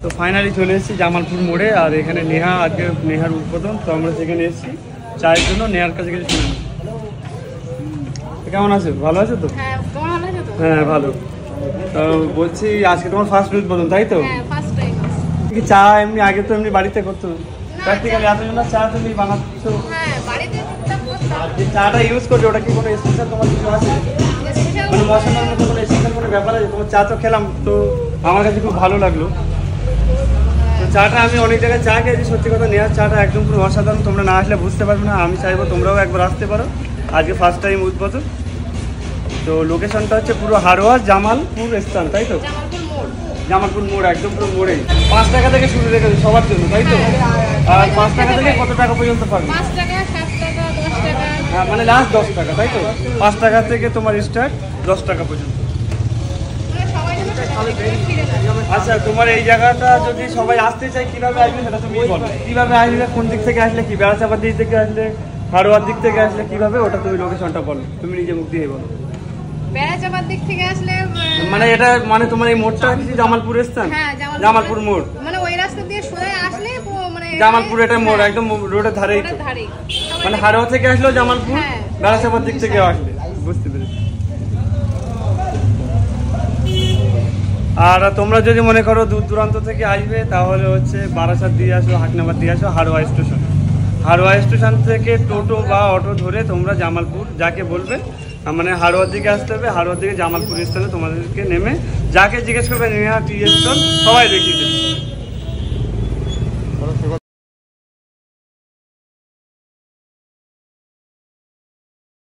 তো ফাইনালি চলে এসেছি জামালপুর মোড়ে, আর এখানে নেহা, আজকে নেহার উদ্বোধন, তো আমরা সেখানে এসেছি চায়ের জন্য। নেহার কাছে কিছু শুনে কেমন আছো? ভালো আছো তো? হ্যাঁ ভালো। তো বলছি আজকে তোমার ফার্স্ট উদ্বোধন, তাই তো? চা এমনি আগে তো এমনি বাড়িতে করতো, প্র্যাকটিক্যালি এতজন চা তুমি বানাচ্ছ, যে চাটা ইউজ করছো ওটা কি কোনো স্পেশাল তোমার কিছু আছে? মানে মশলার মতো কোনো স্পেশাল কোনো ব্যাপার আছে? তোমার চা তো খেলাম, তো আমার কাছে খুব ভালো লাগলো। তো চাটা আমি অনেক জায়গায় চা খেয়েছি, সত্যি কথা নেওয়ার চাটা একদম পুরো অসাধারণ। তোমরা না আসলে বুঝতে পারবে না। আমি চাইবো তোমরাও একবার আসতে পারো, আজকে ফার্স্ট টাইম উদ্বোধন। তো লোকেশনটা হচ্ছে পুরো হাড়োয়া জামালপুর স্থান, তাই তো? জামালপুর মোড়, একদম পুরো মোড়েই। 5 টাকা থেকে শুরু রেখেছে সবার জন্য, তাই তো? আর 5 টাকা থেকে কত টাকা পর্যন্ত পাবে? 5 টাকা, 7 টাকা, 10 টাকা। হ্যাঁ, মানে লাস্ট 10 টাকা, তাই তো? 5 টাকা থেকে তোমার স্টার্ট 10 টাকা পর্যন্ত। আচ্ছা, তোমার এই জায়গাটা যদি সবাই আসতে চায় কিভাবে আসবে সেটা তুমি বলো। কিভাবে আসলে, কোন দিক থেকে আসলে, কি বেড়াচাপার দিক থেকে আসলে, হাড়োয়ার দিক থেকে আসলে কিভাবে, ওটা তুমি লোকেশনটা বলো, তুমি নিজে মুখ দিয়ে বলো। বেড়াচাপার দিক থেকে আসলে মানে এটা মানে তোমার এই মোড়টা কি জামালপুর স্থান? হ্যাঁ, জামালপুর মোড়, মানে ওই রাস্তা দিয়ে সোজা আসলে মানে জামালপুর এটা মোড়, একদম রোডের ধারেই তো। মানে হাড়োয়া থেকে আসলেও জামালপুর, বেড়াচাপার দিক থেকে আসলে, বুঝতে পেরেছি। আর তোমরা যদি মনে করো দূর দূরান্ত থেকে আসবে, তাহলে হচ্ছে বারাসাত দিয়ে আসো, হাটনাবাদ দিয়ে আসো, হাড়োয়া স্টেশন। হাড়োয়া স্টেশন থেকে টোটো বা অটো ধরে তোমরা জামালপুর যাকে বলবে, মানে হাড়োয়ার দিকে আসতে হবে। হাড়োয়ার দিকে জামালপুর স্টেশনে তোমাদেরকে নেমে যাকে জিজ্ঞেস করবে নেহা টি স্টল, সবাই দেখিয়ে দেবে।